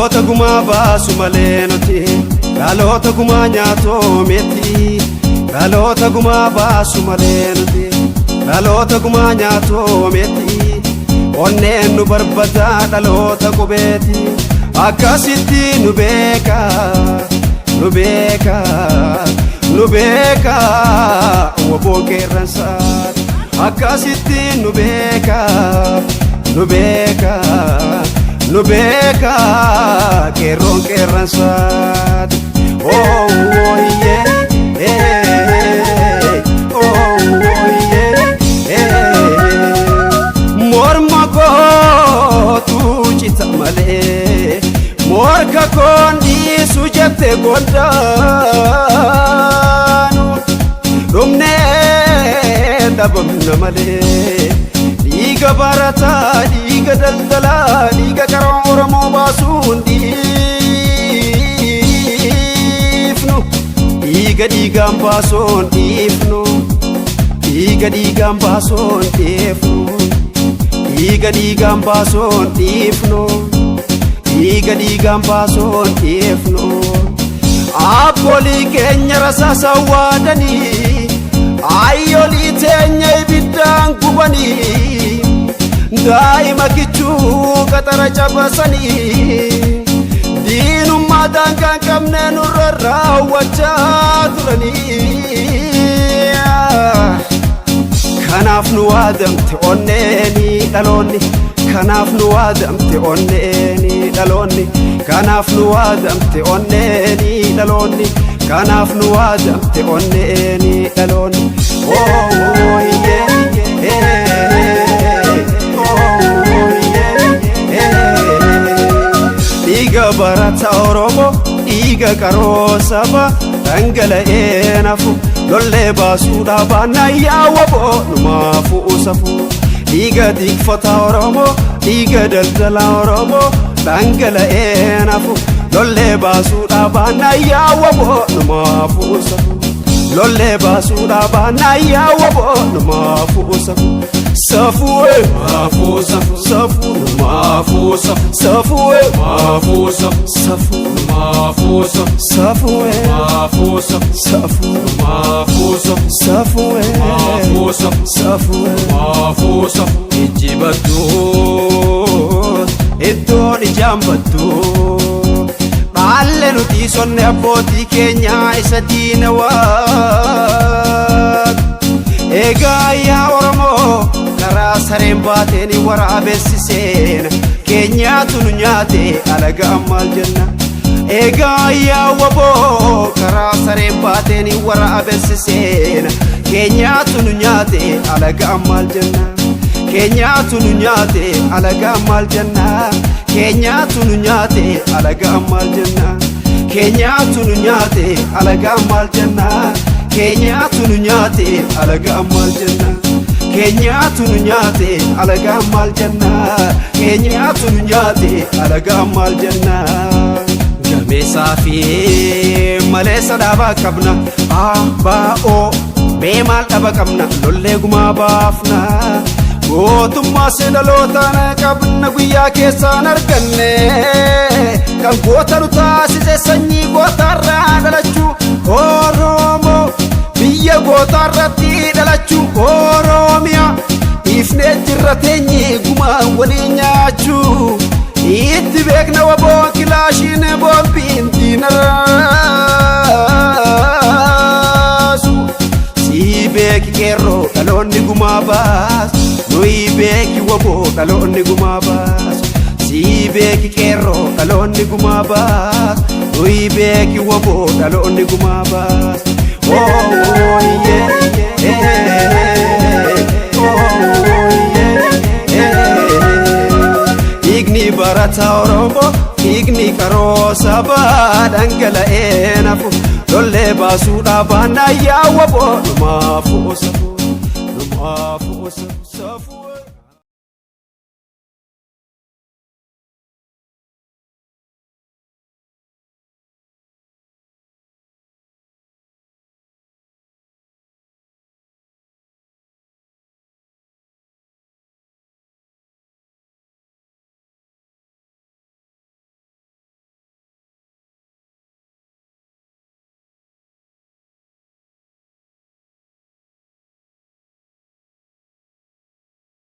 dhaloota gumaa baasu malee nuti dhaloota gumaa nyaatoo miti dhaloota gumaa baasu malee nuti dhaloota gumaa nyaatoo miti onneen nu barbada dhaloota qubeeti akkasitti nu beeka nu beeka nu beeka woboon qeerransaati akkasitti nu beeka nu beeka nu beeka qeerroon qeerransaati oh yeah morma kootu cita malee morka koon dhiisu jette goddaanu dhumnee dhabamna malee dhiiga barataa dhiiga daldalaa dhiiga qaroo Oromoo baasuun dhiifnu dhiiga dhiigaan baasuun dhiifnu dhiiga dhiigaan baasuun dhiifnu dhiiga dhiigaan baasuun dhiifnu dhiiga dhiigaan baasuun dhiifnu abboolii keenya rasaasa waadanii ayyolii teenya ibiddaan gubanii daa'ima kichuu qaxara cabasanii diinummaa daangaan qabnee nurra raawwachaa turanii kanaaf nu waadamte onneeni dhaloonni kanaaf nu waadamte onneeni dhaloonni kanaaf nu waadamte onneeni dhaloonni kanaaf nu waadamte onneeni dhaloonni oh yeah dhiiga barata Oromoo dhiiga qaroo saba dhangala'ee nafu lollee baasuudhaa baannaa yaawwaboo numaafu safu dhiiga tikfata Oromoo dhiiga daldala Oromoo dhangala'ee nafu lollee baasuudhaa baannaa yaawwaboo numaafu safu lollee baasuudhaa baannaa yaawwaboo numaafu safu safuwe maafu safu safu maafu safu safuwe maafu safu safu maafu safu safuwe maafu safu safu maafu safu safuwe maafu safu safuwe maafu safu ijibatu iddoon ijaambatu dhaalle nuti sonne abbootii keenya isa diinawaa eegaa yaa Oromoo karaa sareen baateeni waraabessiseena keenyaatu nu nyaate alagaan maal jenna eegaa yaa waboo karaa sareen baateeni waraabessiseena keenyaatu nu nyaate alagaan maal jenna keenyaatu nu nyaate alagaan maal jenna keenyaatu nu nyaate alagaan maal jenna keenyaatu nu nyaate alagaan maal jenna keenyaatu nu nyaate alagaan maal jenna keenyaatu nu nyaate alagaan maal jenna keenyaatu nu nyaate alagaan maal jenna gameessaa fi maleessa dhaabaa qabna abaa'oo mee maal dhaba qabna lollee gumaa baafna gootummaa dhalootana qabna guyyaa keessaan arganne kan goota nu taasise sanyii gootarraa dhalachuu Oromoo biyya gootarratti dhalachuu Oromiyaa ifnee jirra teenye gumaa walii nyaachuu itti beekna waboon kilaashiin boombiin diinarraasu sii beeki qeerroo dhaloonni gumaa baasu nuyi beeki waboo dhaloonni gumaa baasu sii beeki qeerroo dhaloonni gumaa baasu nuyi beeki waboo dhaloonni gumaa baasu oh yeah dhiigni barata Oromoo dhiigni qaroo saba dhangala'ee nafu lollee baasuudhaa baannaa yaawwaboo numaafu safu numaafu safu